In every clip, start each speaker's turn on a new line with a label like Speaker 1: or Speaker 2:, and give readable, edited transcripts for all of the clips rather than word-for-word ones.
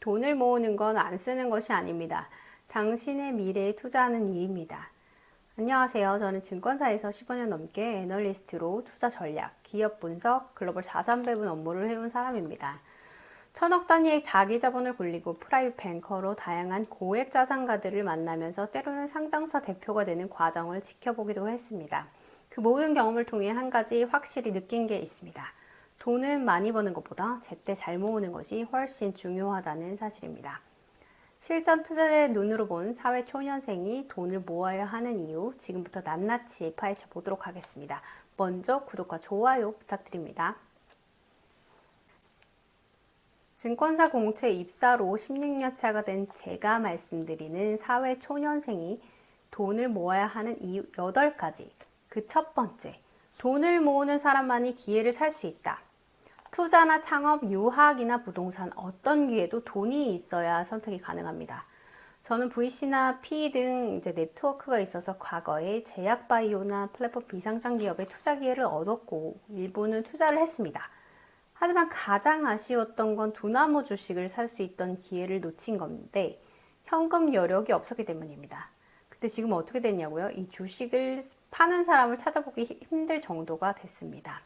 Speaker 1: 돈을 모으는 건 안 쓰는 것이 아닙니다. 당신의 미래에 투자하는 일입니다. 안녕하세요. 저는 증권사에서 15년 넘게 애널리스트로 투자 전략, 기업 분석, 글로벌 자산 배분 업무를 해온 사람입니다. 천억 단위의 자기 자본을 굴리고 프라이빗 뱅커로 다양한 고액 자산가들을 만나면서 때로는 상장사 대표가 되는 과정을 지켜보기도 했습니다. 그 모든 경험을 통해 한 가지 확실히 느낀 게 있습니다. 돈은 많이 버는 것보다 제때 잘 모으는 것이 훨씬 중요하다는 사실입니다. 실전 투자자의 눈으로 본 사회 초년생이 돈을 모아야 하는 이유, 지금부터 낱낱이 파헤쳐 보도록 하겠습니다. 먼저 구독과 좋아요 부탁드립니다. 증권사 공채 입사로 16년 차가 된 제가 말씀드리는 사회 초년생이 돈을 모아야 하는 이유 8가지. 그 첫 번째, 돈을 모으는 사람만이 기회를 살 수 있다. 투자나 창업, 유학이나 부동산 어떤 기회도 돈이 있어야 선택이 가능합니다. 저는 VC나 PE 등 네트워크가 있어서 과거에 제약바이오나 플랫폼 비상장 기업에 투자 기회를 얻었고 일부는 투자를 했습니다. 하지만 가장 아쉬웠던 건 두나무 주식을 살 수 있던 기회를 놓친 건데 현금 여력이 없었기 때문입니다. 근데 지금 어떻게 됐냐고요? 이 주식을 파는 사람을 찾아보기 힘들 정도가 됐습니다.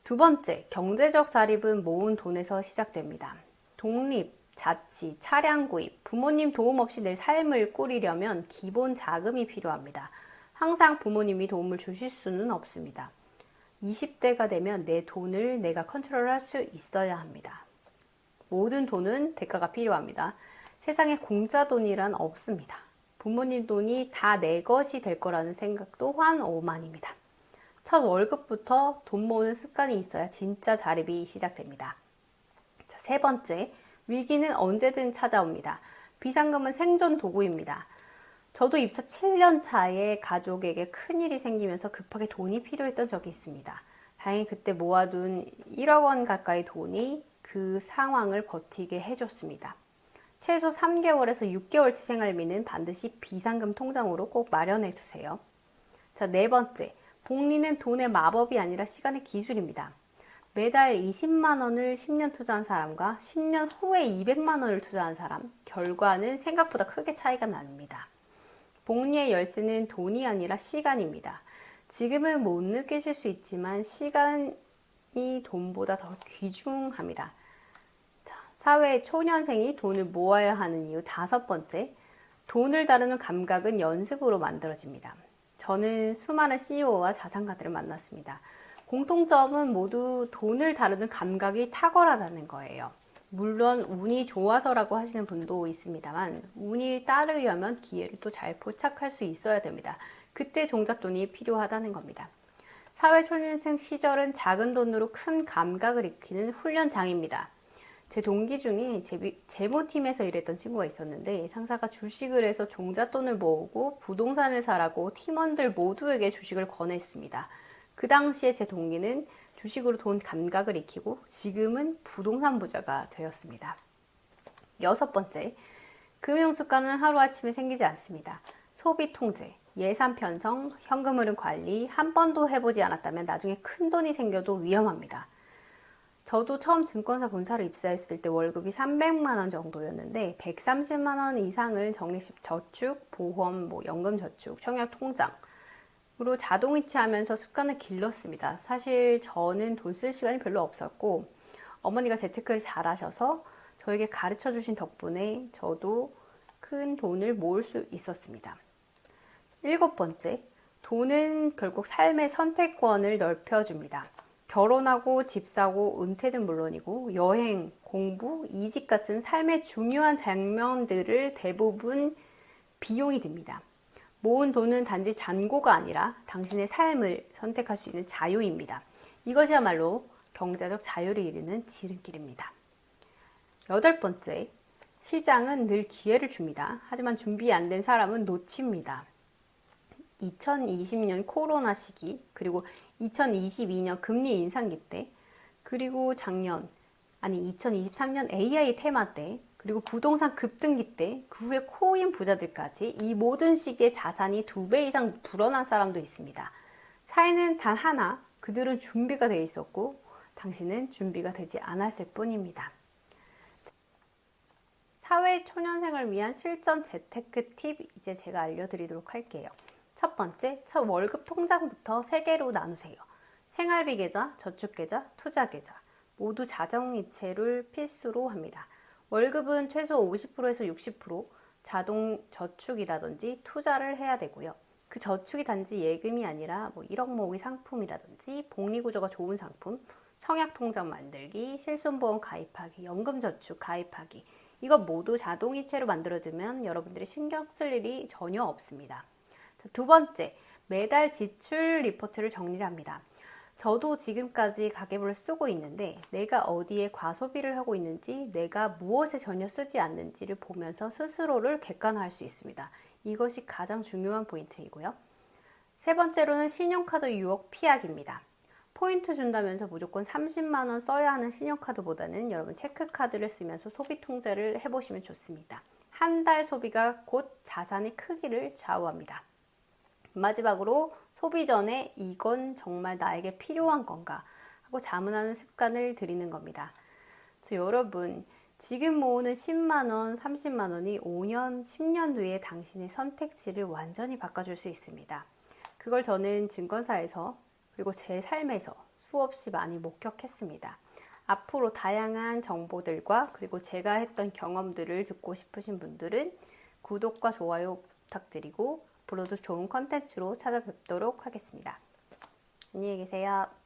Speaker 1: 두 번째, 경제적 자립은 모은 돈에서 시작됩니다. 독립, 자취, 차량 구입, 부모님 도움 없이 내 삶을 꾸리려면 기본 자금이 필요합니다. 항상 부모님이 도움을 주실 수는 없습니다. 20대가 되면 내 돈을 내가 컨트롤할 수 있어야 합니다. 모든 돈은 대가가 필요합니다. 세상에 공짜 돈이란 없습니다. 부모님 돈이 다 내 것이 될 거라는 생각 또한 오만입니다. 첫 월급부터 돈 모으는 습관이 있어야 진짜 자립이 시작됩니다. 자, 세 번째, 위기는 언제든 찾아옵니다. 비상금은 생존 도구입니다. 저도 입사 7년 차에 가족에게 큰일이 생기면서 급하게 돈이 필요했던 적이 있습니다. 다행히 그때 모아둔 1억 원 가까이 돈이 그 상황을 버티게 해줬습니다. 최소 3개월에서 6개월치 생활비는 반드시 비상금 통장으로 꼭 마련해 두세요. 자, 네 번째, 복리는 돈의 마법이 아니라 시간의 기술입니다. 매달 20만 원을 10년 투자한 사람과 10년 후에 200만 원을 투자한 사람, 결과는 생각보다 크게 차이가 납니다. 복리의 열쇠는 돈이 아니라 시간입니다. 지금은 못 느끼실 수 있지만 시간이 돈보다 더 귀중합니다. 자, 사회 초년생이 돈을 모아야 하는 이유 다섯 번째, 돈을 다루는 감각은 연습으로 만들어집니다. 저는 수많은 CEO와 자산가들을 만났습니다. 공통점은 모두 돈을 다루는 감각이 탁월하다는 거예요. 물론 운이 좋아서라고 하시는 분도 있습니다만 운이 따르려면 기회를 또 잘 포착할 수 있어야 됩니다. 그때 종잣돈이 필요하다는 겁니다. 사회초년생 시절은 작은 돈으로 큰 감각을 익히는 훈련장입니다. 제 동기 중에 재무팀에서 일했던 친구가 있었는데 상사가 주식을 해서 종잣돈을 모으고 부동산을 사라고 팀원들 모두에게 주식을 권했습니다. 그 당시에 제 동기는 주식으로 돈 감각을 익히고 지금은 부동산 부자가 되었습니다. 여섯 번째, 금융 습관은 하루아침에 생기지 않습니다. 소비 통제, 예산 편성, 현금 흐름 관리 한 번도 해보지 않았다면 나중에 큰 돈이 생겨도 위험합니다. 저도 처음 증권사 본사로 입사했을 때 월급이 300만 원 정도였는데 130만 원 이상을 적립식 저축, 보험, 연금 저축, 청약 통장으로 자동이체하면서 습관을 길렀습니다. 사실 저는 돈 쓸 시간이 별로 없었고 어머니가 재테크를 잘 하셔서 저에게 가르쳐 주신 덕분에 저도 큰 돈을 모을 수 있었습니다. 일곱 번째, 돈은 결국 삶의 선택권을 넓혀줍니다. 결혼하고 집 사고 은퇴는 물론이고 여행, 공부, 이직 같은 삶의 중요한 장면들을 대부분 비용이 듭니다. 모은 돈은 단지 잔고가 아니라 당신의 삶을 선택할 수 있는 자유입니다. 이것이야말로 경제적 자유를 이루는 지름길입니다. 여덟 번째, 시장은 늘 기회를 줍니다. 하지만 준비 안 된 사람은 놓칩니다. 2020년 코로나 시기, 그리고 2022년 금리 인상기 때, 그리고 2023년 AI 테마 때, 그리고 부동산 급등기 때, 그 후에 코인 부자들까지 이 모든 시기에 자산이 2배 이상 불어난 사람도 있습니다. 차이는 단 하나, 그들은 준비가 되어 있었고 당신은 준비가 되지 않았을 뿐입니다. 사회초년생을 위한 실전 재테크 팁 이제 제가 알려드리도록 할게요. 첫 번째, 첫 월급 통장부터 3개로 나누세요. 생활비 계좌, 저축 계좌, 투자 계좌 모두 자동이체를 필수로 합니다. 월급은 최소 50%에서 60% 자동 저축이라든지 투자를 해야 되고요. 그 저축이 단지 예금이 아니라 1억 모으기 상품이라든지 복리구조가 좋은 상품, 청약통장 만들기, 실손보험 가입하기, 연금저축 가입하기 이것 모두 자동이체로 만들어두면 여러분들이 신경 쓸 일이 전혀 없습니다. 두 번째, 매달 지출 리포트를 정리를 합니다. 저도 지금까지 가계부를 쓰고 있는데 내가 어디에 과소비를 하고 있는지 내가 무엇에 전혀 쓰지 않는지를 보면서 스스로를 객관화할 수 있습니다. 이것이 가장 중요한 포인트이고요. 세 번째로는 신용카드 유혹 피하기입니다. 포인트 준다면서 무조건 30만 원 써야 하는 신용카드보다는 여러분 체크카드를 쓰면서 소비 통제를 해보시면 좋습니다. 한 달 소비가 곧 자산의 크기를 좌우합니다. 마지막으로 소비 전에 이건 정말 나에게 필요한 건가 하고 자문하는 습관을 들이는 겁니다. 여러분 지금 모으는 10만 원, 30만 원이 5년, 10년 뒤에 당신의 선택지를 완전히 바꿔줄 수 있습니다. 그걸 저는 증권사에서 그리고 제 삶에서 수없이 많이 목격했습니다. 앞으로 다양한 정보들과 그리고 제가 했던 경험들을 듣고 싶으신 분들은 구독과 좋아요 부탁드리고 앞으로도 좋은 컨텐츠로 찾아뵙도록 하겠습니다. 안녕히 계세요.